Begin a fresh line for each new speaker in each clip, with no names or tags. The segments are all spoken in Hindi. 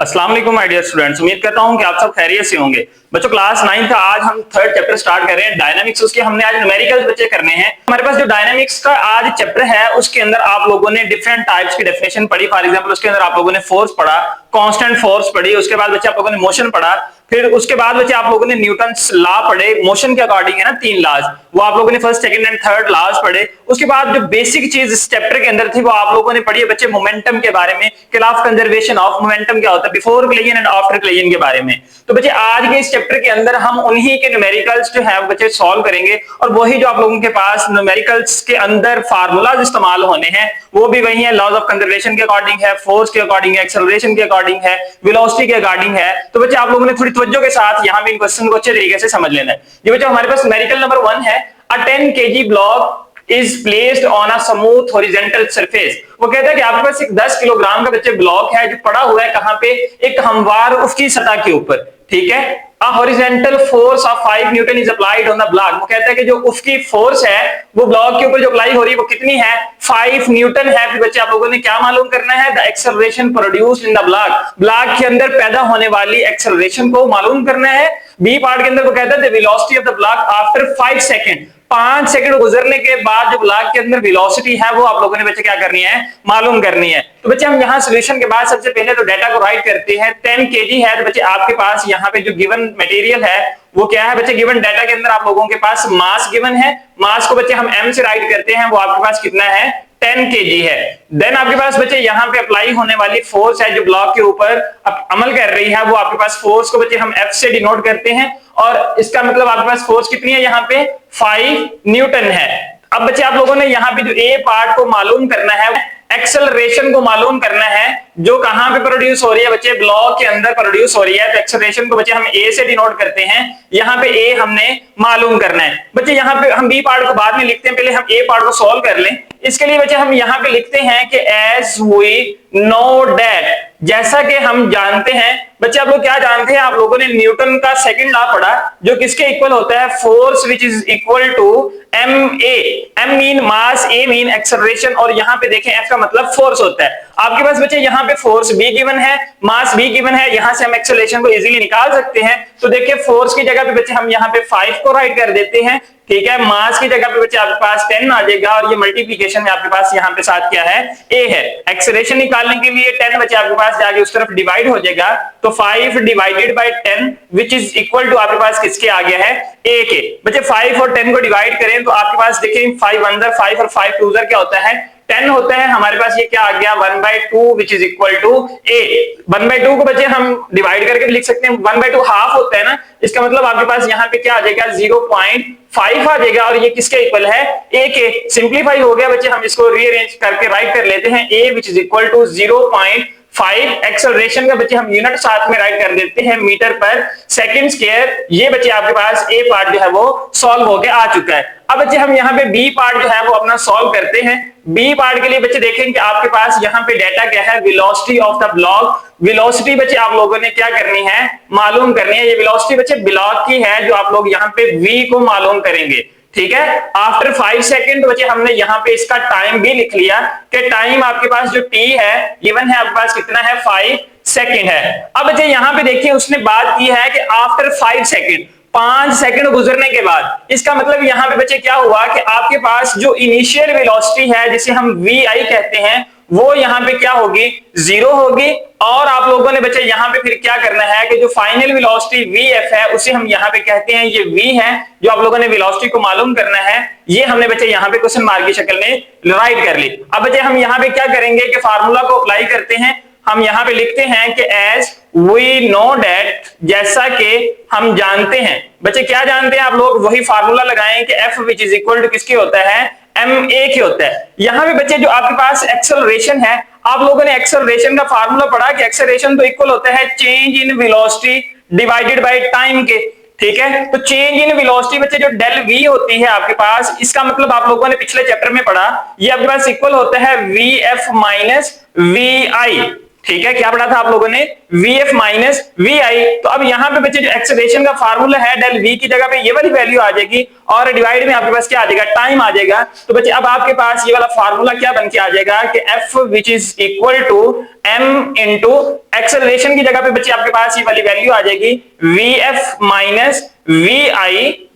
अस्सलाम वालेकुम माय डियर स्टूडेंट्स, उम्मीद करता हूं कि आप सब खैरियत से होंगे। बच्चों क्लास 9 का आज हम थर्ड चैप्टर स्टार्ट कर रहे हैं डायनामिक्स। उसके हमने आज न्यूमेरिकल्स बच्चे करने हैं। हमारे पास जो डायनामिक्स का आज चैप्टर है उसके अंदर आप लोगों ने डिफरेंट टाइप्स की डेफिनेशन पढ़ी। फॉर एग्जांपल उसके अंदर आप लोगों ने फोर्स पढ़ा, कांस्टेंट फोर्स पढ़ी, उसके बाद बच्चे आप लोगों ने मोशन पढ़ा, फिर उसके बाद बच्चे आप लोगों ने न्यूटन्स लॉ पढ़े। मोशन के अकॉर्डिंग है ना 3 लॉज, वो आप लोगों ने first second and third laws पढ़े। उसके बाद जो बेसिक चीज इस चैप्टर के अंदर थी वो आप लोगों ने पढ़ी है बच्चे मोमेंटम के बारे में, कि law of conservation of momentum क्या होता है, before collision and after collision के बारे में। तो बच्चे आज के इस चैप्टर के अंदर हम उन्हीं के न्यूमेरिकल्स जो है बच्चे सॉल्व करेंगे, और वही जो आप लोगों के पास न्यूमेरिकल्स के अंदर फार्मूलाज इस्तेमाल होने हैं वो भी वही है, लॉज ऑफ कंजर्वेशन के अकॉर्डिंग है, फोर्स के अकॉर्डिंग है, एक्सेलरेशन के अकॉर्डिंग है, वेलोसिटी के अकॉर्डिंग है। तो बच्चे आप लोगों ने थोड़ी तवज्जो के साथ यहाँ पे इन क्वेश्चन को अच्छे तरीके से समझ लेना है। ये बच्चे हमारे पास न्यूमेरिकल नंबर 1 है, अ 10 kg block is placed on a smooth horizontal surface। वो कहता है कि आपके पास एक 10 किलोग्राम का बच्चे ब्लॉक है जो पड़ा हुआ है कहां पे, एक हमवार उसकी सतह के ऊपर, ठीक है। A horizontal force of 5 Newton is applied on the block। वो कहता है कि जो उसकी फोर्स है वो ब्लॉक के ऊपर जो अप्लाई हो रही है वो कितनी है, 5 न्यूटन है। फिर बच्चे आप लोगों ने क्या मालूम करना है, the acceleration produced in the block, block के अंदर पैदा होने वाली एक्सेलरेशन को मालूम करना है। बी पार्ट के अंदर वो कहता है the velocity of the block after 5 second, 5 second गुजरने के बाद जो ब्लॉक के अंदर वेलोसिटी है वो आप लोगों ने बच्चे क्या करनी है, मालूम करनी है। तो बच्चे हम यहाँ सोल्यूशन के बाद सबसे पहले तो डाटा को राइट करते हैं। 10 kg है तो बच्चे आपके पास यहाँ पे जो गिवन मटेरियल है वो क्या है बच्चे, गिवन डाटा के अंदर आप लोगों के पास मास गिवन है। मास को बच्चे हम m से राइट करते हैं, वो आपके पास कितना है, 10 kg है। देन आपके पास बच्चे यहाँ पे अप्लाई होने वाली फोर्स है जो ब्लॉक के ऊपर अमल कर रही है, वो आपके पास फोर्स को बच्चे हम F से डिनोट करते हैं, और इसका मतलब आपके पास फोर्स कितनी है यहाँ पे, 5 न्यूटन है। अब बच्चे आप लोगों ने यहाँ पे जो ए पार्ट को मालूम करना है, एक्सेलरेशन को मालूम करना है जो कहां पे प्रोड्यूस हो रही है बच्चे, ब्लॉक के अंदर प्रोड्यूस हो रही है। तो एक्सेलरेशन को बच्चे हम ए से डिनोट करते हैं, यहाँ पे ए हमने मालूम करना है। बच्चे यहाँ पे हम बी पार्ट को बाद में लिखते हैं, पहले हम ए पार्ट को सॉल्व कर लें। इसके लिए बच्चे हम यहाँ पे लिखते हैं कि एज वी नो दैट, जैसा कि हम जानते हैं। बच्चे आप लोग क्या जानते हैं, आप लोगों ने न्यूटन का सेकंड लॉ पढ़ा जो किसके इक्वल होता है, force which is equal to M A. M mean mass, A mean acceleration, और यहाँ पे देखें एफ का मतलब फोर्स होता है। आपके पास बच्चे यहाँ पे फोर्स भी गिवन है, मास भी गिवन है, यहाँ से हम एक्सेलरेशन को इजीली निकाल सकते हैं। तो देखिए फोर्स की जगह पे बच्चे हम यहाँ पे 5 को राइट कर देते हैं, ठीक है। मास की जगह पे बच्चे आपके पास 10 आ जाएगा, और ये मल्टीप्लिकेशन में आपके पास यहाँ पे साथ क्या है, ए है। एक्सेलरेशन निकालने के लिए 10 बच्चे आपके पास जाके उस तरफ डिवाइड हो जाएगा, तो 5 divided by 10 which is equal to आपके पास किसके आ गया है, ए के। बच्चे 5 और 10 को डिवाइड करें तो आपके पास देखिए 5 अंदर 5 और 5 टूजर क्या होता है, 10 होता है। हमारे पास ये क्या आ गया, 1/2 विच इज इक्वल टू ए। 1/2 को बच्चे हम डिवाइड करके भी लिख सकते हैं, 1/2 हाफ होता है ना, इसका मतलब आपके पास यहाँ पे क्या आ जाएगा, 0.5 आ जाएगा, और ये किसके इक्वल है, ए के। सिंप्लीफाई हो गया बच्चे, हम इसको रीअरेंज करके राइट कर लेते हैं, a which is equal to 0.5। Acceleration का बच्चे हम यूनिट साथ में राइट कर देते हैं, मीटर पर सेकंड स्क्वायर। ये बच्चे आपके पास ए पार्ट जो है वो सॉल्व होके आ चुका है। अब बच्चे हम यहाँ पे बी पार्ट जो है वो अपना सॉल्व करते हैं। बी पार्ट के लिए बच्चे देखें कि आपके पास यहाँ पे डाटा क्या है, velocity of the block. Velocity बच्चे आप लोगों ने क्या करनी है, मालूम करनी है। ये वेलोसिटी बच्चे ब्लॉक की है जो आप लोग यहाँ पे v को मालूम करेंगे, ठीक है। आफ्टर 5 सेकंड बच्चे हमने यहाँ पे इसका टाइम भी लिख लिया कि टाइम आपके पास जो t है गिवन है आपके पास कितना है, 5 सेकंड है। अब बच्चे यहाँ पे देखिए उसने बात की है कि आफ्टर 5 सेकंड, 5 सेकंड गुजरने के बाद। इसका मतलब यहाँ पे बच्चे क्या हुआ कि आपके पास जो इनिशियल वेलोसिटी है जिसे हम वी आई कहते हैं वो यहाँ पे क्या होगी, 0 होगी। और आप लोगों ने बच्चे यहाँ पे फिर क्या करना है कि जो फाइनल वेलोसिटी वी एफ है उसे हम यहाँ पे कहते हैं ये v है, जो आप लोगों ने वेलोसिटी को मालूम करना है। ये हमने बच्चे यहाँ पे क्वेश्चन मार्क की शक्ल में राइट कर ली। अब बच्चे हम यहाँ पे क्या करेंगे कि फार्मूला को अप्लाई करते हैं। हम यहाँ पे लिखते हैं कि एज वी नो डेट, जैसा कि हम जानते हैं। बच्चे क्या जानते हैं आप लोग, वही फार्मूला लगाएं कि F which is equal to किसके होता है, एम ए के होता है। यहाँ पे बच्चे जो आपके पास एक्सेलरेशन है, आप लोगों ने एक्सेलरेशन का फार्मूला पढ़ा कि एक्सेलरेशन तो इक्वल होता है change in velocity divided by time के, ठीक है। तो चेंज इन वेलोसिटी बच्चे जो डेल वी होती है आपके पास, इसका मतलब आप लोगों ने पिछले चैप्टर में पढ़ा, ये आपके पास इक्वल होता है वी एफ माइनस वी आई। ठीक है, क्या पढ़ा था आप लोगों ने, vf माइनस vi। तो अब यहाँ पे बच्चे जो एक्सेलरेशन का फार्मूला है डेल v की जगह पे ये वाली वैल्यू आ जाएगी और डिवाइड में आपके पास क्या आ जाएगा, टाइम आ जाएगा। तो बच्चे अब आपके पास ये वाला फार्मूला क्या बन के आ जाएगा कि f which is equal to m into acceleration की जगह पे बच्चे आपके पास ये वाली वैल्यू आ जाएगी vf minus vi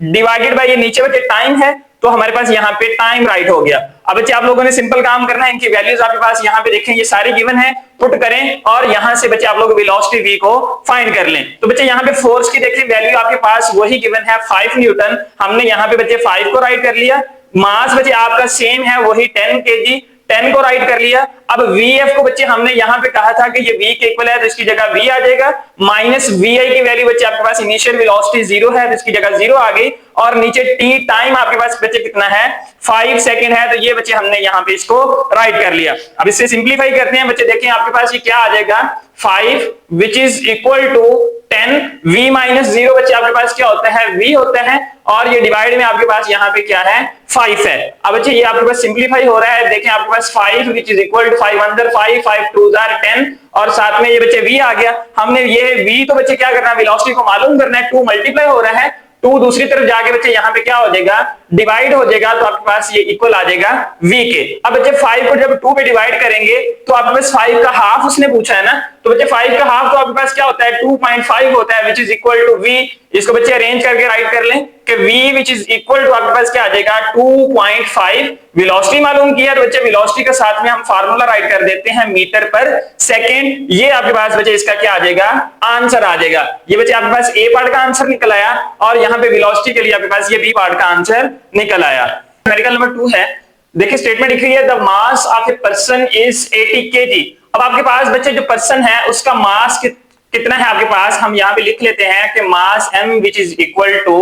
divided by ये नीचे बच्चे टाइम है, तो हमारे पास यहाँ पे टाइम राइट हो गया। अब बच्चे आप लोगों ने सिंपल काम करना है, इनकी वैल्यूज आपके पास यहाँ पे देखें, ये सारी गिवन है, पुट करें और यहां से बच्चे आप लोग वेलोसिटी v को फाइंड कर लें। तो बच्चे यहाँ पे फोर्स की देखें वैल्यू आपके पास वही गिवन है 5 न्यूटन, हमने यहाँ पे बच्चे 5 को राइट कर लिया। मास बच्चे आपका सेम है वही 10 kg, 10 को राइट कर लिया। अब vf को बच्चे हमने यहाँ पे कहा था कि ये v के इक्वल है तो इसकी जगह v आ जाएगा, माइनस vi की वैल्यू बच्चे आपके पास इनिशियल वेलोसिटी 0 है तो इसकी जगह 0 आ गई, और नीचे t टाइम आपके पास बच्चे कितना है, 5 सेकंड है, तो ये बच्चे हमने यहाँ पे इसको राइट कर लिया। अब इससे सिंप्लीफाई करते हैं बच्चे, देखें आपके पास ये क्या आ जाएगा, 5 which is equal to 10 v minus 0 बच्चे आपके पास क्या होता है, v होता है, और ये डिवाइड में आपके पास यहाँ पे क्या है, 5 है। अब बच्चे ये आपके पास सिंप्लीफाई हो रहा है, देखें आपके पास 5 विच इज इक्वल टू 5 अंदर 5, 5 2 10 और साथ में ये बच्चे v आ गया। हमने ये v तो बच्चे क्या करना है, वेलोसिटी को मालूम करना है, 2 मल्टीप्लाई हो रहा है, 2 दूसरी तरफ जाके बच्चे यहाँ पे क्या हो जाएगा, डिवाइड हो जाएगा, तो आपके पास ये इक्वल आ जाएगा v के। अब बच्चे 5 को जब 2 पे डिवाइड करेंगे तो आपके पास 5 का हाफ उसने पूछा है ना, तो बच्चे 5 का हाफ तो आपके पास क्या होता है, 2.5 होता है which is equal to v। इसको बच्चे अरेंज करके राइट कर लें कि v which is equal to आपके पास क्या आ जाएगा, 2.5। वेलोसिटी मालूम किया तो बच्चे वेलोसिटी के साथ में हम फार्मूला राइट कर देते हैं मीटर पर सेकंड, ये आपके पास बच्चे इसका क्या आ जाएगा, आंसर आ जाएगा। ये बच्चे आपके पास ए पार्ट का आंसर निकल आया और यहाँ पे वेलोसिटी के लिए आपके पास ये बी पार्ट का आंसर निकल आया। न्यूमेरिकल नंबर 2 है, देखिए स्टेटमेंट लिखी है, the mass of a person is 80 kg। अब आपके पास बच्चे जो पर्सन है उसका मास कितना है आपके पास, हम यहाँ पे लिख लेते हैं कि mass m which is equal to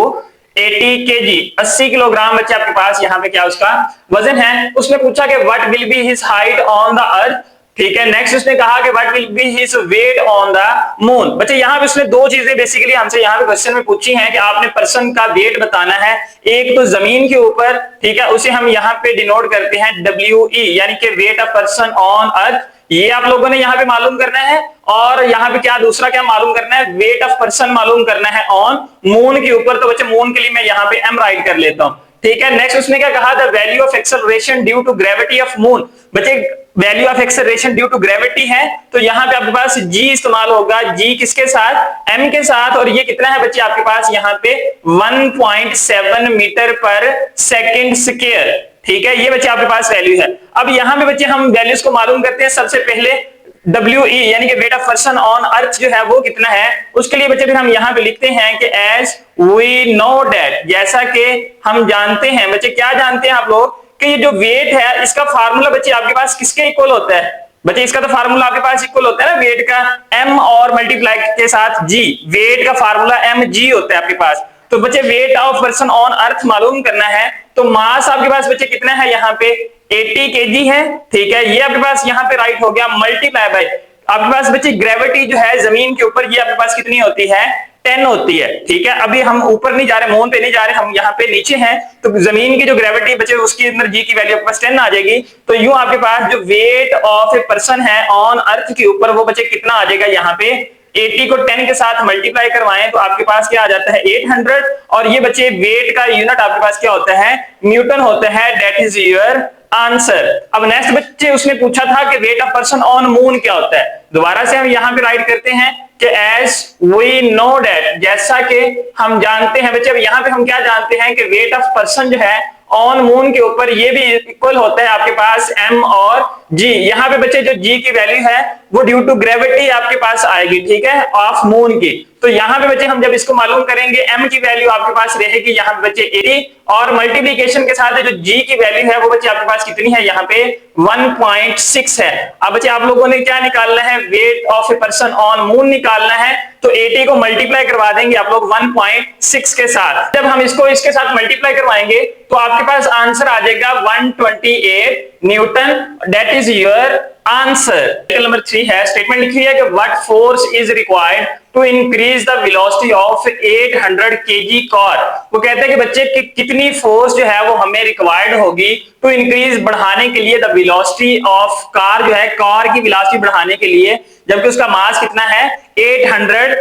80 kg, 80 kilogram बच्चे आपके पास यहाँ पे क्या उसका वजन है। उसने पूछा कि what will be his height on the earth, ठीक है। नेक्स्ट उसने कहा कि what will be his weight on the moon. बच्चे यहाँ पे उसने दो चीजें बेसिकली हमसे यहाँ पे क्वेश्चन में पूछी हैं कि आपने पर्सन का वेट बताना है, एक तो जमीन के ऊपर, ठीक है, उसे हम यहाँ पे डिनोट करते हैं WE यानी कि weight of person on earth, ये आप लोगों ने यहाँ पे मालूम करना है। और यहाँ पे क्या दूसरा क्या मालूम करना है, वेट ऑफ पर्सन मालूम करना है ऑन मून के ऊपर। तो बच्चे मून के लिए मैं यहाँ पे m राइट कर लेता हूँ, ठीक है। नेक्स्ट उसने क्या कहा, the value of acceleration due to gravity of moon. बच्चे value of acceleration due to gravity है तो यहाँ पे आपके पास g इस्तेमाल होगा, g किसके साथ, m के साथ, और ये कितना है बच्चे आपके पास यहाँ पे 1.7 मीटर पर सेकेंड स्क्वायर, ठीक है। ये बच्चे आपके पास वैल्यू है। अब यहाँ पे बच्चे हम वैल्यूज को मालूम करते हैं। सबसे पहले WE यानी कि weight of person on earth जो है वो कितना है, उसके लिए बच्चे फिर हम यहाँ पे लिखते हैं कि एज वी नो दैट, जैसा कि हम जानते हैं। बच्चे क्या जानते हैं आप लोग कि ये जो वेट है इसका फार्मूला बच्चे आपके पास किसके इक्वल होता है, बच्चे इसका तो फार्मूला आपके पास इक्वल होता है ना वेट का, m और मल्टीप्लाई के साथ g, वेट का फार्मूला mg होता है आपके पास। तो बच्चे weight of person on earth मालूम करना है, तो मास आपके पास बच्चे कितना है यहाँ पे 80 kg है, ठीक है। ये आपके पास यहाँ पे राइट हो गया, मल्टीप्लाई बाय आपके पास बच्चे ग्रेविटी जो है जमीन के ऊपर ये आपके पास कितनी होती है, 10 होती है, ठीक है। अभी हम ऊपर नहीं जा रहे, मून पे नहीं जा रहे, हम यहाँ पे नीचे हैं, तो जमीन की जो ग्रेविटी बचे उसके अंदर जी की वैल्यू आपके पास 10 आ जाएगी। तो यूं आपके पास जो वेट ऑफ ए पर्सन है ऑन अर्थ के ऊपर वो बचे कितना आ जाएगा, यहाँ पे 80 को 10 के साथ मल्टीप्लाई करवाएं तो आपके पास क्या आ जाता है 800, और ये बच्चे वेट का यूनिट आपके पास क्या होता है, न्यूटन होता है। That is your answer. अब नेक्स्ट बच्चे उसने पूछा था कि weight of person on moon क्या होता है। दोबारा से हम यहाँ पे राइट करते हैं कि एज वी नो दैट, जैसा कि हम जानते हैं। बच्चे अब यहाँ पे हम क्या जानते हैं कि वेट ऑफ पर्सन जो है ऑन मून के ऊपर ये भी इक्वल होता है आपके पास m और g। यहाँ पे बच्चे जो g की वैल्यू है वो ड्यू टू ग्रेविटी आपके पास आएगी, ठीक है, ऑफ मून की। तो यहाँ पे बच्चे हम जब इसको मालूम करेंगे m की वैल्यू आपके पास रहेगी यहाँ पे बच्चे 80, और मल्टीप्लिकेशन के साथ जो g की वैल्यू है वो बच्चे आपके पास कितनी है यहाँ पे 1.6 है। अब बच्चे आप लोगों ने क्या निकालना है, weight of a person on moon निकालना है। तो 80 को मल्टीप्लाई करवा देंगे आप लोग 1.6 के साथ। जब हम इसको इसके साथ मल्टीप्लाई करवाएंगे तो आपके पास आंसर आ जाएगा 128 newton. That is your answer. Number 3 है, स्टेटमेंट लिखी है कि what force is required to increase the velocity of 800 kg car. वो कहते हैं कि बच्चे कि कितनी फोर्स जो है वो हमें रिक्वायर्ड होगी टू इंक्रीज बढ़ाने के लिए द वेलोसिटी ऑफ कार, जो है कार की वेलोसिटी बढ़ाने के लिए जबकि उसका मास कितना है 800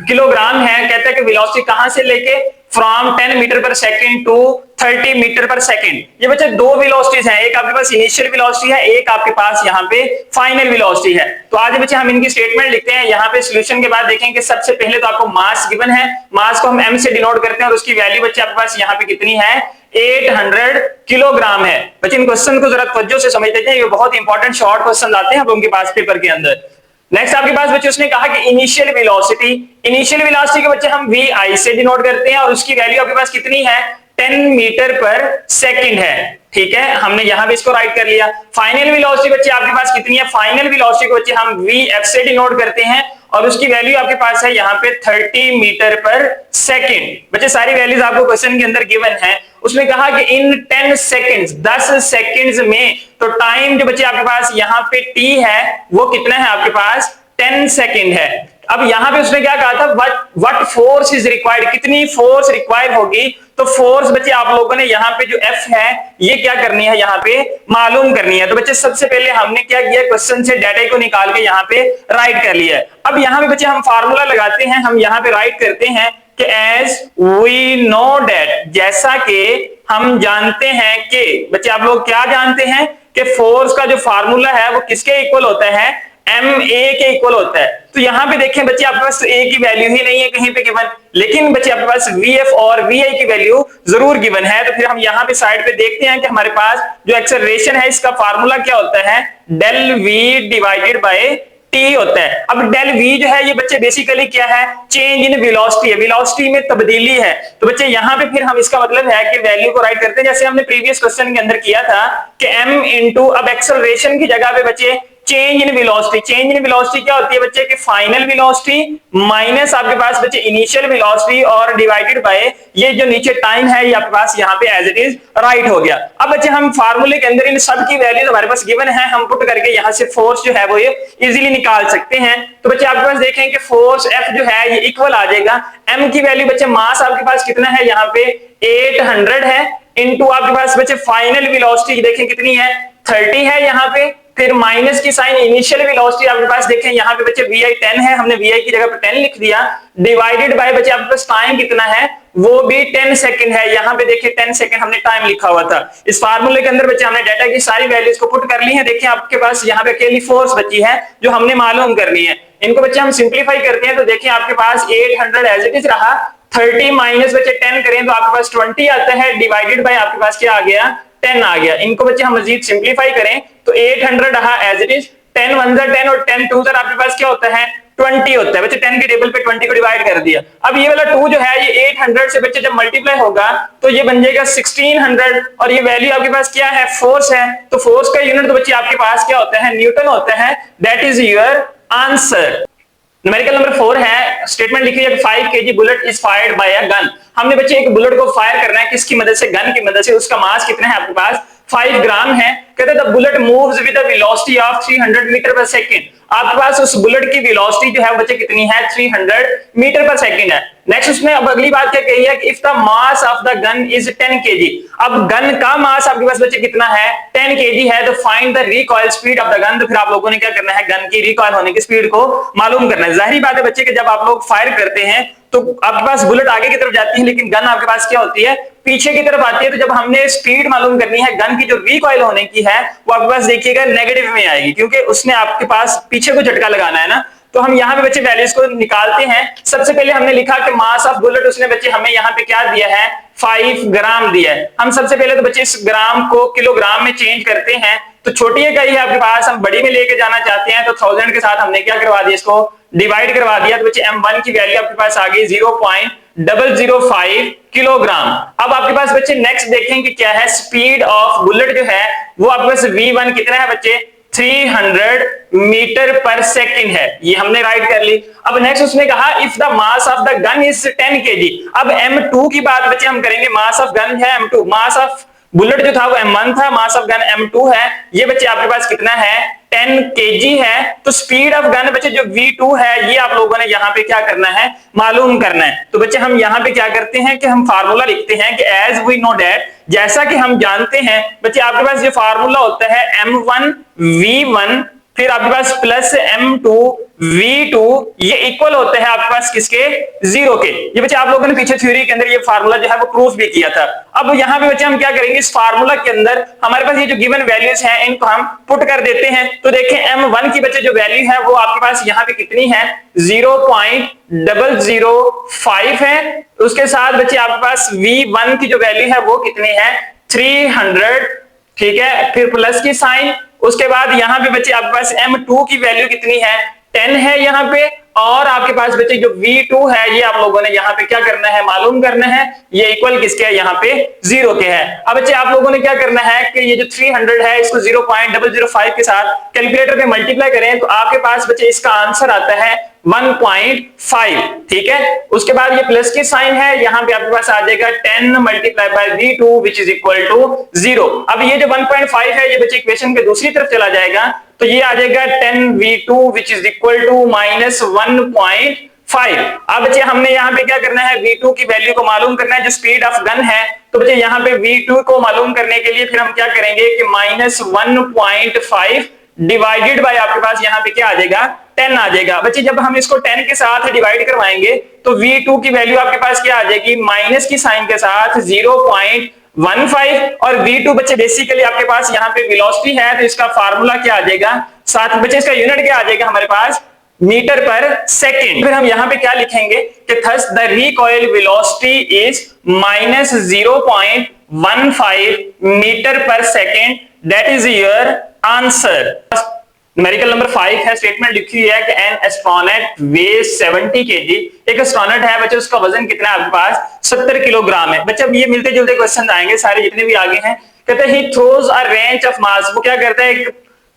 किलोग्राम है। कहते हैं कि वेलोसिटी कहां से लेके from 10 metre per second to 30 metre per second. ये बच्चे दो वेलोसिटीज हैं, एक आपके पास इनिशियल वेलोसिटी है, एक आपके पास यहाँ पे फाइनल वेलोसिटी है। तो आज बच्चे हम इनकी स्टेटमेंट लिखते हैं। यहाँ पे सॉल्यूशन के बाद देखें कि सबसे पहले तो आपको मास गिवन है, मास को हम m से डिनोट करते हैं और उसकी वैल्यू बच्चे आपके पास यहाँ पे कितनी है 800 किलोग्राम है। बच्चे इन क्वेश्चन को जरा तवज्जो से समझ लेते हैं, ये बहुत इंपॉर्टेंट शॉर्ट क्वेश्चन आते हैं उनके पास पेपर के अंदर। नेक्स्ट आपके पास बच्चे उसने कहा कि इनिशियल वेलोसिटी के बच्चे हम vi से डिनोट करते हैं और उसकी वैल्यू आपके पास कितनी है 10 मीटर पर सेकंड है। ठीक है, हमने यहां भी इसको राइट कर लिया। फाइनल वेलोसिटी बच्चे आपके पास कितनी है, फाइनल वेलोसिटी को बच्चे हम vf से डिनोट करते हैं और उसकी वैल्यू आपके पास है यहाँ पे 30 मीटर पर सेकंड। बच्चे सारी वैल्यूज आपको क्वेश्चन के अंदर गिवन है। उसने कहा कि इन 10 सेकंड्स 10 सेकंड्स में, तो टाइम जो बच्चे आपके पास यहाँ पे t है वो कितना है आपके पास 10 सेकंड है। अब यहां पे उसने क्या कहा था व्हाट फोर्स इज रिक्वायर्ड, कितनी फोर्स रिक्वायर होगी। तो फोर्स बच्चे आप लोगों ने यहाँ पे जो F है ये क्या करनी है, यहाँ पे मालूम करनी है। तो बच्चे सबसे पहले हमने क्या किया, क्वेश्चन से डाटा को निकाल के यहाँ पे राइट कर लिया है। अब यहाँ पे बच्चे हम फार्मूला लगाते हैं, हम यहाँ पे राइट करते हैं कि एज वी नो डेट, जैसा कि हम जानते हैं कि, बच्चे आप लोग क्या जानते हैं कि फोर्स का जो फार्मूला है वो किसके इक्वल होता है, ma के इक्वल होता है। तो यहां पे देखें बच्चे आपके पास a की वैल्यू ही नहीं है कहीं पे गिवन, लेकिन बच्चे आपके पास vf और vi की वैल्यू जरूर गिवन है। तो फिर हम यहां पे साइड पे देखते हैं कि हमारे पास जो एक्सेलरेशन है इसका फार्मूला क्या होता है, del v divided by t होता है। अब डेल v जो है ये बच्चे बेसिकली क्या है, चेंज इन वेलोसिटी है, वेलोसिटी में तब्दीली है। तो बच्चे यहाँ पे फिर हम इसका मतलब है कि वैल्यू को राइट करते हैं जैसे हमने प्रीवियस क्वेश्चन के अंदर किया था कि m इंटू, अब एक्सेलरेशन की जगह पे बच्चे change in velocity, change in velocity क्या होती है बच्चे कि फाइनल वेलोसिटी माइनस आपके पास बच्चे इनिशियल वेलोसिटी और डिवाइडेड बाय ये जो नीचे टाइम है ये आपके पास यहाँ पे एज इट इज राइट हो गया। अब बच्चे हम फार्मूले के अंदर इन सब की वैल्यू हमारे पास गिवन है, हम पुट करके यहाँ से फोर्स जो है वो ये इजीली निकाल सकते हैं। तो बच्चे आपके पास देखें कि फोर्स F जो है ये इक्वल आ जाएगा, M की वैल्यू बच्चे मास आपके पास कितना है यहाँ पे 800 है, इनटू आपके पास बच्चे फाइनल वेलोसिटी देखें कितनी है 30 है यहाँ पे, फिर माइनस की साइन इनिशियल वेलोसिटी आपके पास देखें यहाँ पे बच्चे vi 10 है, हमने vi की जगह पे 10 लिख दिया, डिवाइडेड बाय बच्चे आपके पास टाइम कितना है वो भी 10 सेकंड है। यहाँ पे देखिए 10 सेकंड हमने टाइम लिखा हुआ था। इस फार्मूले के अंदर बच्चे हमने डाटा की सारी वैल्यूज को पुट कर ली है। देखिए आपके पास यहाँ पे अकेली फोर्स बची है जो हमने मालूम करनी है। इनको बच्चे हम सिंप्लीफाई करते हैं तो देखिए आपके पास 800 एज इट इज रहा, 30 माइनस बच्चे 10 करें तो आपके पास 20 आता है, डिवाइडेड बाय आपके पास क्या आ गया 10 आ गया। इनको बच्चे हम मजीद सिंप्लीफाई करें तो 800 रहा एज इट इज, 10 1 10 और 10 2 आपके पास क्या होता है 20 होता है। बच्चे 10 के टेबल पे 20 को डिवाइड कर दिया। अब ये वाला 2 जो है ये 800 से बच्चे जब मल्टीप्लाई होगा तो ये बन जाएगा 1600 और ये वैल्यू आपके पास क्या है फोर्स है। तो फोर्स का यूनिट तो बच्चे आपके पास क्या होता है न्यूटन होता है। That is your answer. Numerical number 4 है, स्टेटमेंट लिखी है 5 kg bullet is fired by a gun. हमने बच्चे एक बुलेट को फायर करना है, किसकी मदद से, गन की मदद से। उसका मास कितना है आपके पास 5 ग्राम है। कहते the bullet moves with the velocity of 300 metre per second. आपके पास उस बुलेट की वेलोसिटी जो है बच्चे कितनी है 300 मीटर पर सेकंड है। नेक्स्ट उसने अब अगली बात क्या कही है कि if the mass of the gun is 10 kg। अब गन का मास आपके पास बच्चे कितना है 10 kg है, तो find the recoil speed of the gun. तो फिर आप लोगों ने क्या करना है गन की रिकॉइल होने की स्पीड को मालूम करना है। जाहिर बात है बच्चे कि जब आप लोग फायर करते हैं तो आपके पास बुलेट आगे की तरफ जाती है लेकिन गन आपके पास क्या होती है पीछे की तरफ आती है। तो जब हमने स्पीड मालूम करनी है गन की जो रिकॉइल होने की है वो आपके पास देखिएगा नेगेटिव में आएगी क्योंकि उसने आपके पास पीछे को झटका लगाना है ना। तो हम यहाँ पे बच्चे वैल्यूज को निकालते हैं। सबसे पहले हमने लिखा कि मास ऑफ बुलेट उसने बच्चे हमें यहाँ पे क्या दिया है 5 ग्राम दिया है। हम सबसे पहले तो बच्चे इस ग्राम को किलोग्राम में चेंज करते हैं। तो छोटी इकाई है आपके पास, हम बड़ी में लेके जाना चाहते हैं तो 1000 के साथ हमने क्या करवा दिया इसको डिवाइड करवा दिया। तो बच्चे m1 की वैल्यू आपके पास आ गई 0.005 किलोग्राम। अब आपके पास बच्चे नेक्स्ट देखें कि क्या है स्पीड ऑफ बुलेट जो है वो आपके पास v1 कितना है बच्चे 300 मीटर पर सेकंड है, ये हमने राइट कर ली। अब नेक्स्ट उसने कहा if the mass of the gun is 10 kg। अब m2 की बात बच्चे हम करेंगे, मास ऑफ गन है m2, मास ऑफ बुलेट जो था वो m1 था, मास ऑफ गन m2 है। ये बच्चे आपके पास कितना है 10 kg है। तो स्पीड ऑफ गन बच्चे जो v2 है ये आप लोगों ने यहाँ पे क्या करना है मालूम करना है। तो बच्चे हम यहाँ पे क्या करते हैं कि हम फार्मूला लिखते हैं कि एज वी नो दैट, जैसा कि हम जानते हैं बच्चे आपके पास ये फार्मूला होता है m1 v1 फिर आपके पास प्लस M2 V2 ये इक्वल होते हैं आपके पास किसके, 0 के। ये बच्चे आप लोगों ने पीछे थ्योरी के अंदर ये फार्मूला जो है वो प्रूफ भी किया था। अब यहाँ पे बच्चे हम क्या करेंगे, इस फार्मूला के अंदर हमारे पास ये जो गिवन वैल्यूज हैं इनको हम पुट कर देते हैं। तो देखें M1 की बच्चे जो वैल्यू है वो आपके पास यहाँ पे कितनी है, 0.005 है। उसके साथ बच्चे आपके पास V1 की जो वैल्यू है वो कितनी है, 300, ठीक है, फिर प्लस की साइन। उसके बाद यहाँ पे बच्चे आपके पास M2 की वैल्यू कितनी है, 10 है यहाँ पे, और आपके पास बच्चे जो V2 है ये आप लोगों ने यहाँ पे क्या करना है, मालूम करना है, ये इक्वल किसके है, यहाँ पे 0 के है। अब बच्चे आप लोगों ने क्या करना है कि ये जो 300 है इसको 0.005 के साथ कैलकुलेटर पे मल्टीप्लाई करें तो आपके पास बच्चे इसका आंसर आता है 1.5, ठीक है। उसके बाद ये प्लस की साइन है, यहाँ पे आपके पास आ जाएगा 10 multiply by V2 which is equal to 0। अब ये जो 1.5 है ये बच्चे इक्वेशन के दूसरी तरफ चला जाएगा तो ये आ जाएगा 10V2 which is equal to minus 1.5। अब बच्चे हमने यहाँ पे क्या करना है, V2 की वैल्यू को मालूम करना है जो स्पीड ऑफ गन है। तो बच्चे यहाँ पे V2 को मालूम करने के लिए फिर हम क्या करेंगे कि माइनस 1.5 डिवाइडेड बाय आपके पास यहाँ पे क्या आ जाएगा, 10 आ जाएगा। बच्चे जब हम इसको 10 के साथ डिवाइड करवाएंगे तो V2 की वैल्यू आपके पास क्या आ जाएगी, माइनस की साइन के साथ 0.15, और V2 बच्चे बेसिकली आपके पास यहाँ पे वेलोसिटी है तो इसका फार्मूला क्या आ जाएगा, साथ बच्चे इसका यूनिट क्या आ जाएगा हमारे पास, मीटर पर सेकेंड। फिर हम यहाँ पे क्या लिखेंगे कि thus the recoil velocity is minus 0.15 metre per second, that is your answer. Numerical number 5 है, स्टेटमेंट लिखी हुई है कि एन एस्ट्रोनॉट वेज 70 kg। एक एस्ट्रोनॉट है बच्चे, उसका वजन कितना है आपके पास, 70 किलोग्राम है। बच्चे अब ये मिलते जुलते क्वेश्चन आएंगे सारे जितने भी आगे हैं। कहते हैं he throws a range of mass, वो क्या करता है, एक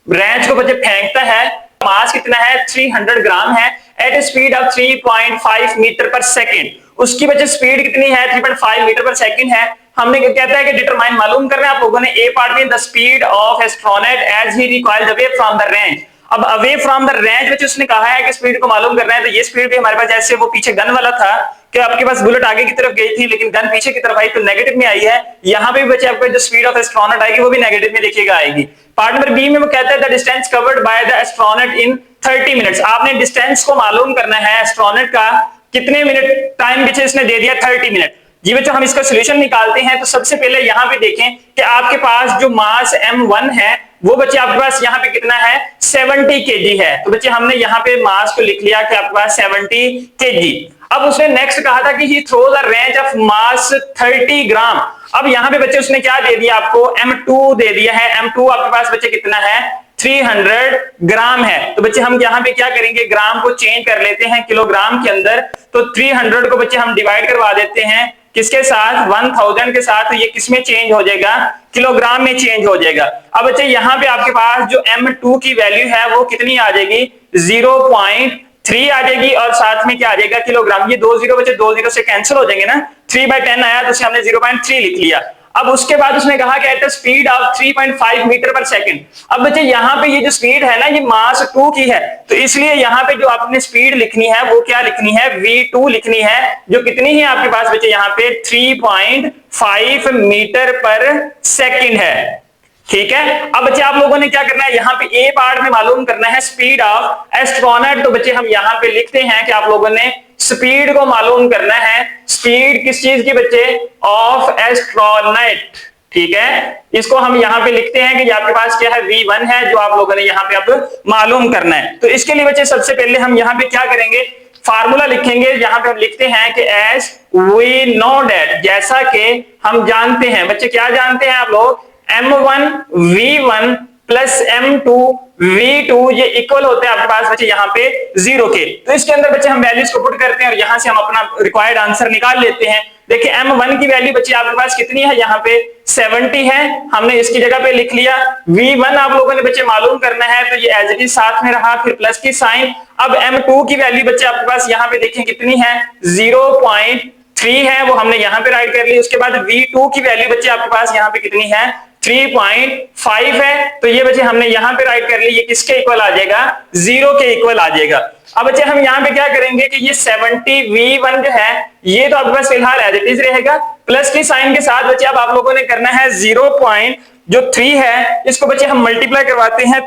रेंज को बच्चे फेंकता है, मास कितना है, 300 ग्राम है, at speed of 3.5 metre per second. उसकी बच्चे स्पीड कितनी है, 3.5 मीटर पर सेकेंड है। हमने क्या कहता है कि डिटरमाइन मालूम करना है आप लोगों ने ए पार्ट में, the speed of astronaut as he recoiled away from the range. अब अवे फ्रॉम द रेंज बच्चे उसने कहा है कि स्पीड को मालूम करना है, तो ये स्पीड भी हमारे पास जैसे वो पीछे गन वाला था कि आपके पास बुलेट आगे की तरफ गई थी लेकिन गन पीछे की तरफ आई तो नेगेटिव में आई है। यहाँ पे भी बच्चे आपको जो स्पीड ऑफ एस्ट्रोनॉट आएगी वो भी नेगेटिव में देखिएगा आएगी। पार्ट नंबर बी में वो कहता है the distance covered by the astronaut in 30 minutes. आपने डिस्टेंस को मालूम करना है एस्ट्रोनॉट का, कितने मिनट टाइम पीछे इसने दे दिया, 30 मिनट। जी बच्चों हम इसका सॉल्यूशन निकालते हैं। तो सबसे पहले यहाँ पे देखें कि आपके पास जो मास M1 है वो बच्चे आपके पास यहाँ पे कितना है, 70 kg है। तो बच्चे हमने यहाँ पे मास को लिख लिया कि आपके पास 70 kg। अब उसने नेक्स्ट कहा था कि he throws a range of mass 30 ग्राम। अब यहाँ पे बच्चे उसने क्या दे दिया आपको, M2 दे दिया है। M2 आपके पास बच्चे कितना है, 300 ग्राम है। तो बच्चे हम यहाँ पे क्या करेंगे, ग्राम को चेंज कर लेते हैं किलोग्राम के अंदर। तो 300 को बच्चे हम डिवाइड करवा देते हैं किसके साथ, 1000 के साथ। तो ये किसमें चेंज हो जाएगा, किलोग्राम में चेंज हो जाएगा। अब बच्चे यहाँ पे आपके पास जो M2 की वैल्यू है वो कितनी आ जाएगी, 0.3 आ जाएगी, और साथ में क्या आ जाएगा, किलोग्राम। ये 2 जीरो बच्चे 2 जीरो से कैंसिल हो जाएंगे ना, 3/10 आया तो हमने 0.3 लिख लिया। अब उसके बाद उसने कहा कि at the speed of 3.5 metre per second. अब बच्चे यहाँ पे ये जो स्पीड है ना ये मास 2 की है, तो इसलिए यहाँ पे जो आपने स्पीड लिखनी है वो क्या लिखनी है, V2 लिखनी है, जो कितनी है आपके पास बच्चे यहाँ पे 3.5 मीटर पर सेकंड है। ठीक है। अब बच्चे आप लोगों ने क्या करना है, यहाँ पे ए पार्ट में मालूम करना है स्पीड ऑफ एस्ट्रोनॉट। तो बच्चे हम यहाँ पे लिखते हैं कि आप लोगों ने स्पीड को मालूम करना है। स्पीड किस चीज की बच्चे, ऑफ एस्ट्रोनॉट। ठीक है, इसको हम यहाँ पे लिखते हैं कि आपके पास क्या है, V1 है, जो आप लोगों ने यहाँ पे अब मालूम करना है। तो इसके लिए बच्चे सबसे पहले हम यहाँ पे क्या करेंगे, फार्मूला लिखेंगे। यहाँ पे हम लिखते हैं कि एज वी नो दैट, जैसा कि हम जानते हैं। बच्चे क्या जानते हैं आप लोग, M1 V1 plus M2 V2 ये इक्वल होते हैं आपके पास बच्चे यहाँ पे 0 के। तो इसके अंदर बच्चे हम वैल्यूज को पुट करते हैं और यहाँ से हम अपना रिक्वायर्ड आंसर निकाल लेते हैं। देखिए M1 की वैल्यू बच्चे आपके पास कितनी है, यहाँ पे 70 है, हमने इसकी जगह पे लिख लिया। V1 आप लोगों ने बच्चे मालूम करना है, तो ये एज इट इज साथ में रहा, फिर प्लस की साइन। अब M2 की वैल्यू बच्चे आपके पास यहाँ पे देखें कितनी है, 0.3 है, वो हमने यहाँ पे राइट कर ली। उसके बाद V2 की वैल्यू बच्चे आपके पास यहाँ पे कितनी है, 3.5 है, तो ये बच्चे हमने यहाँ पे राइट कर ली। ये किसके इक्वल आ जाएगा, 0 के इक्वल आ जाएगा। अब बच्चे हम यहाँ पे क्या करेंगे कि ये 70 V1 जो है ये तो आपके पास फिलहाल एज इट इज रहेगा, प्लस की साइन के साथ बच्चे अब आप लोगों ने करना है 0.3 है, इसको बच्चे हम मल्टीप्लाई करवाते हैं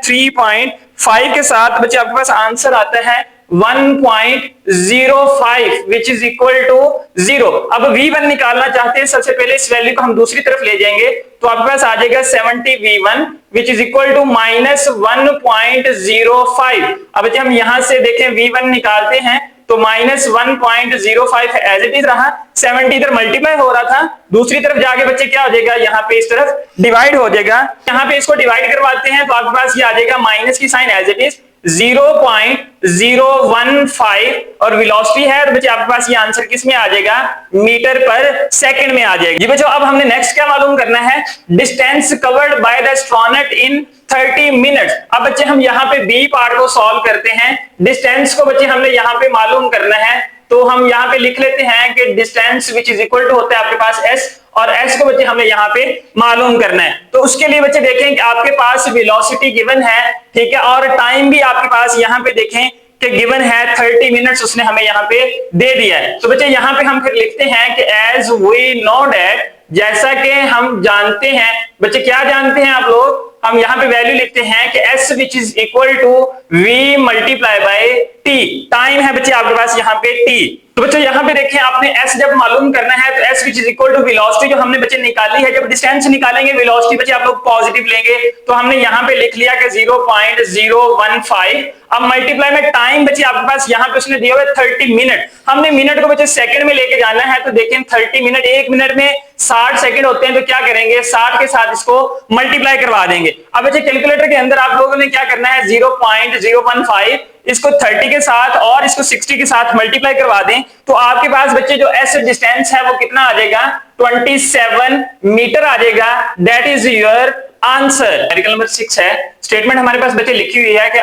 5 के साथ बच्चे आपके पास आंसर आता है 1.05 विच इज इक्वल टू 0। अब V1 निकालना चाहते हैं, सबसे पहले इस वैल्यू को हम दूसरी तरफ ले जाएंगे तो आपके पास आ जाएगा 70 V1 which is equal to -1.05। अब बच्चे हम यहां से देखें V1 निकालते हैं तो -1.05 एज इट इज रहा, 70 इधर मल्टीप्लाई हो रहा था, दूसरी तरफ जाके बच्चे क्या हो जाएगा, यहाँ पे इस तरफ डिवाइड हो जाएगा। यहाँ पे इसको डिवाइड करवाते हैं तो आपके पास ये आ जाएगा माइनस की साइन एज इट इज 0.015 और वेलोसिटी है तो बच्चे आपके पास ये आंसर किस में आ जाएगा, मीटर पर सेकंड में आ जाएगा। जी बच्चों अब हमने नेक्स्ट क्या मालूम करना है, distance covered by the astronaut in 30 minutes. अब बच्चे हम यहाँ पे बी पार्ट को सॉल्व करते हैं, डिस्टेंस को बच्चे हमने यहाँ पे मालूम करना है तो हम यहाँ पे लिख लेते हैं कि distance which is equal to होता है आपके पास s और s को बच्चे हमने यहाँ पे मालूम करना है। तो उसके लिए बच्चे देखें कि आपके पास वेलोसिटी गिवन है, ठीक है, और टाइम भी आपके पास यहाँ पे देखें कि गिवन है 30 मिनट्स उसने हमें यहाँ पे दे दिया है। तो बच्चे यहाँ पे हम फिर लिखते हैं कि एज वी नो दैट, जैसा कि हम जानते हैं, बच्चे क्या जानते हैं आप लोग, हम यहाँ पे वैल्यू लिखते हैं कि s which is equal to v multiply by t। Time है बच्चे आपके पास यहाँ पे t। तो बच्चों यहाँ पे देखें आपने s जब मालूम करना है तो s which is equal to velocity जो हमने बच्चे निकाली है, जब डिस्टेंस निकालेंगे वेलोसिटी बच्चे आप लोग पॉजिटिव लेंगे तो हमने यहाँ पे लिख लिया कि 0.015। अब मल्टीप्लाई में टाइम बच्चे आपके पास यहाँ पे उसने दिया हुआ है 30 मिनट, हमने मिनट को बच्चे सेकंड में लेके जाना है तो देखें 30 मिनट, एक मिनट में 60 सेकंड होते हैं तो क्या करेंगे 60 के साथ इसको मल्टीप्लाई करवा देंगे। अब बच्चे कैलकुलेटर के अंदर आप लोगों ने क्या करना है 0.015 इसको 30 के साथ और इसको 60 के साथ मल्टीप्लाई करवा दें तो आपके पास बच्चे जो एस डिस्टेंस है वो कितना आ जाएगा 27 मीटर आ जाएगा। That is your answer. Article number 6 है, स्टेटमेंट हमारे पास बच्चे लिखी हुई है कि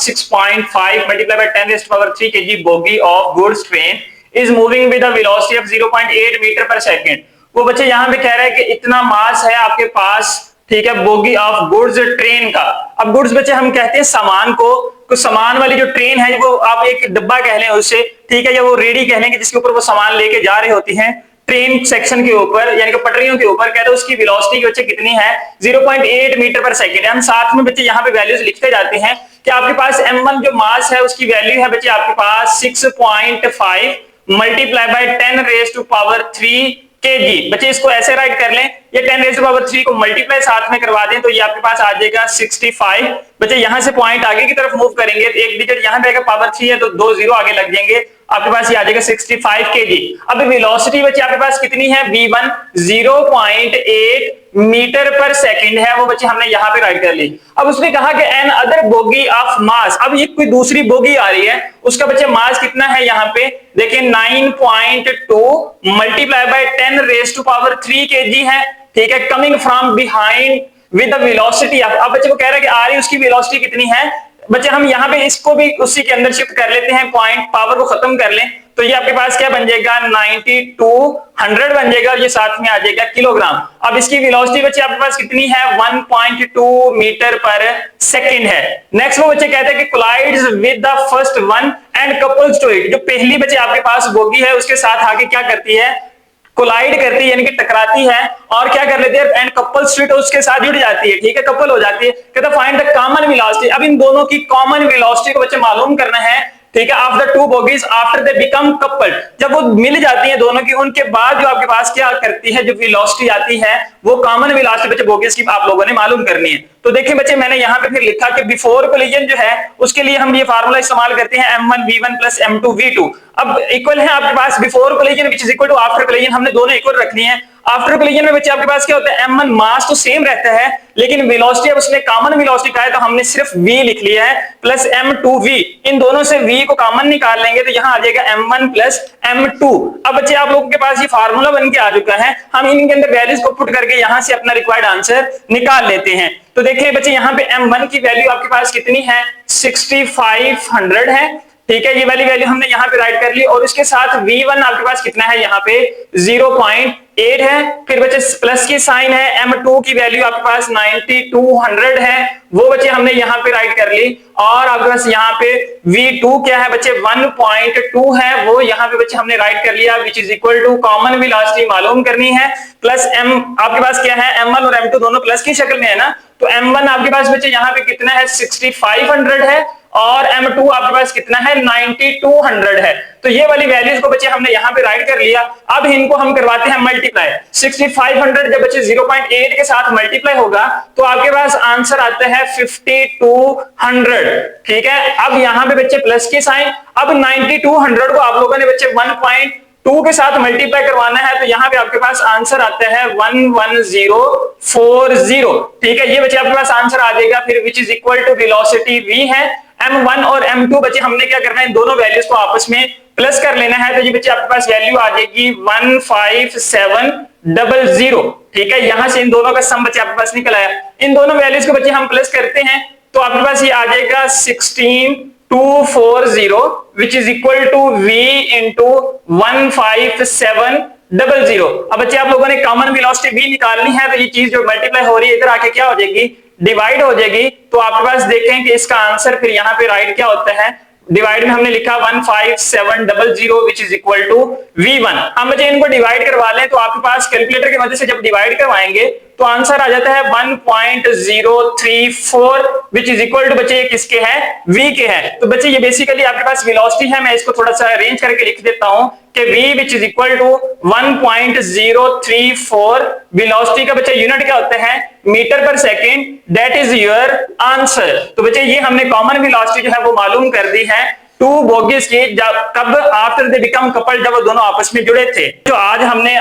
6.5 multiply by 10⁻³ kg bogie of goods train is moving with a velocity of 0.8 metre per second. वो बच्चे यहाँ पे कह रहे हैं कि इतना मास है आपके पास, ठीक है, बोगी ऑफ गुड्स ट्रेन का। अब गुड्स बच्चे हम कहते हैं सामान को, कुछ सामान वाली जो ट्रेन है वो आप एक डब्बा कह लें उससे, ठीक है, या वो रेडी कह लेंगे जिसके ऊपर वो सामान लेके जा रहे होती हैं ट्रेन सेक्शन के ऊपर यानी कि पटरियों के ऊपर, कहते हैं उसकी वेलोसिटी बच्चे कितनी है 0.8 मीटर पर सेकंड है। हम साथ में बच्चे यहाँ पे वैल्यूज लिखते जाते हैं कि आपके पास m1 जो मास है उसकी वैल्यू है बच्चे आपके पास 6.5 मल्टीप्लाई बाय 10⁻³ kg। बच्चे इसको ऐसे राइट कर लें, ये 10⁻³ को मल्टीप्लाई साथ में करवा दें तो ये आपके पास आ जाएगा 65। बच्चे यहां से पॉइंट आगे की तरफ मूव करेंगे तो एक डिजिट यहां पे आएगा पावर 3 है तो 2 0 आगे लग जाएंगे, आपके पास ये आ जाएगा 65 kg। अब वेलोसिटी बच्चे आपके पास कितनी है v1 0.8 मीटर पर सेकंड है, वो बच्चे हमने यहाँ पे राइट कर ली। अब उसने कहा कि another bogie of mass, अब ये कोई दूसरी बोगी आ रही है उसका बच्चे मास कितना है यहाँ पे देखिए 9.2 मल्टीप्लाई बाय 10⁻³ kg है, ठीक है, coming from behind with the velocity. अब बच्चे को कह रहा है कि आ रही उसकी वेलोसिटी कितनी है, बच्चे हम यहाँ पे इसको भी उसी के अंदर शिफ्ट कर लेते हैं, पॉइंट पावर को खत्म कर लें तो ये आपके पास क्या बन जाएगा 9200 बन जाएगा और ये साथ में आ जाएगा किलोग्राम। अब इसकी वेलोसिटी बच्चे आपके पास कितनी है 1.2 मीटर पर सेकंड है। नेक्स्ट वो बच्चे कहते हैं कि collides with the first one and couples to it, जो पहली बच्चे आपके पास बोगी है उसके साथ आगे क्या करती है कोलाइड करती है यानी कि टकराती है और क्या कर लेती है एंड कपल स्ट्रेट उसके साथ जुड़ जाती है, ठीक है, कपल हो जाती है। कहता फाइंड द कॉमन वेलोसिटी, अब इन दोनों की कॉमन वेलोसिटी को बच्चे मालूम करना है, ठीक है, of the two bogies after they become coupled. जब वो मिल जाती हैं दोनों की उनके बाद जो आपके पास क्या करती है जो वेलोसिटी आती है वो कॉमन वेलोसिटी बच्चे बोगीज की आप लोगों ने मालूम करनी है। तो देखिए बच्चे मैंने यहाँ पे फिर लिखा कि बिफोर कोलिजन जो है उसके लिए हम ये फार्मूला इस्तेमाल करते हैं m1v1 प्लस m2v2। अब इक्वल है आपके पास before collision which is equal to after collision, हमने दोनों इक्वल रखनी है। आफ्टर कोलिजन में बच्चे आपके पास क्या होता है m1 मास तो सेम रहता है लेकिन वेलोसिटी अब उसने कॉमन वेलोसिटी कहा है तो हमने सिर्फ v लिख लिया है प्लस m2v, इन दोनों से v को कॉमन निकाल लेंगे तो यहाँ आ जाएगा m1 प्लस m2। अब बच्चे आप लोगों के पास ये फार्मूला बन के आ चुका है, हम इनके अंदर वैल्यूज को पुट करके यहाँ से अपना रिक्वायर्ड आंसर निकाल लेते हैं। तो देखिए बच्चे यहाँ पे m1 की वैल्यू आपके पास कितनी है 6500 है, ठीक है, ये वाली वैल्यू हमने यहाँ पे राइट कर ली और इसके साथ v1 आपके पास कितना है यहाँ पे 0.8 है, फिर बच्चे प्लस की साइन है, m2 की वैल्यू आपके पास 9200 है, वो बच्चे हमने यहाँ पे राइट कर ली और आपके पास यहाँ पे v2 क्या है बच्चे 1.2 है, वो यहाँ पे बच्चे हमने राइट कर लिया which is equal to common velocity मालूम करनी है प्लस m आपके पास क्या है m1 और m2 दोनों प्लस की शक्ल में है ना, तो M1 आपके पास बच्चे यहाँ पे कितना है 6500 है और M2 आपके पास कितना है 9200 है। तो ये वाली वैल्यूज को बच्चे हमने यहाँ पे राइट कर लिया। अब इनको हम करवाते हैं मल्टीप्लाई। 6500 जब बच्चे 0.8 के साथ मल्टीप्लाई होगा तो आपके पास आंसर आता है 5200। ठीक है, अब यहाँ पे बच्चे प्लस की साइन। अब 9200 को आप लोगों ने बच्चे 1.2 के साथ मल्टीप्लाई करवाना है, तो यहाँ पे आपके पास आंसर आता है 11040। ठीक है, ये बच्चे आपके पास आंसर आ जाएगा। फिर which is equal to velocity v है। M1 और M2 बच्चे हमने क्या करना है, इन दोनों वैल्यूज को आपस में प्लस कर लेना है। तो ये बच्चे आपके पास वैल्यू आ जाएगी 15700। ठीक है, यहां से इन दोनों का सम बच्चे आपके पास निकल आया। इन दोनों वैल्यूज को बच्चे हम प्लस करते हैं तो आपके पास ये आ जाएगा 16240 which is equal to v into 15700। अब बच्चे आप लोगों ने कॉमन वेलोसिटी v निकालनी है, तो ये चीज जो मल्टीप्लाई हो रही है इधर आके क्या हो जाएगी, डिवाइड हो जाएगी। तो आपके पास देखें कि इसका आंसर फिर यहाँ पे राइट क्या होता है, डिवाइड में हमने लिखा 15700 विच इज इक्वल टू v1। हम बच्चे इनको डिवाइड करवा लें तो आपके पास कैलकुलेटर की मदद से जब डिवाइड करवाएंगे तो आंसर आ जाता है 1.034 विच इज इक्वल टू बच्चे ये किसके है, v के है। तो बच्चे ये बेसिकली आपके पास वेलोसिटी है। मैं इसको थोड़ा सा अरेंज करके लिख देता हूं कि v which is equal to 1.034। Velocity का बच्चे यूनिट क्या होता है, metre per second. That is your answer. तो बच्चे ये हमने कॉमन वेलोसिटी जो है वो मालूम कर दी है टू बोगीज की, कब आफ्टर दे बिकम कपल, जब वो दोनों आपस में जुड़े थे। जो आज हमने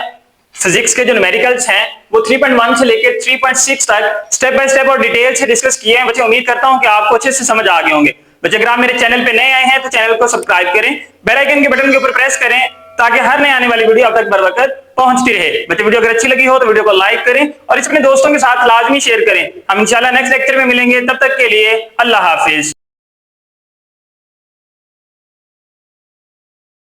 फिजिक्स के जो न्यूमेरिकल्स हैं वो 3.1 से लेकर 3.6 तक स्टेप बाय स्टेप और डिटेल से डिस्कस किए हैं। बच्चे उम्मीद करता हूं कि आपको अच्छे से समझ आ गए होंगे। बच्चे अगर आप मेरे चैनल पे नए आए हैं तो चैनल को सब्सक्राइब करें, बेल आइकन के बटन के ऊपर प्रेस करें ताकि हर नई आने वाली वीडियो आप तक बर वक्त पहुंचती रहे। बच्चे वीडियो अगर अच्छी लगी हो तो वीडियो को लाइक करें और इसे अपने दोस्तों के साथ लाजमी शेयर करें। हम इंशाल्लाह नेक्स्ट लेक्चर में मिलेंगे, तब तक के लिए अल्लाह हाफिज।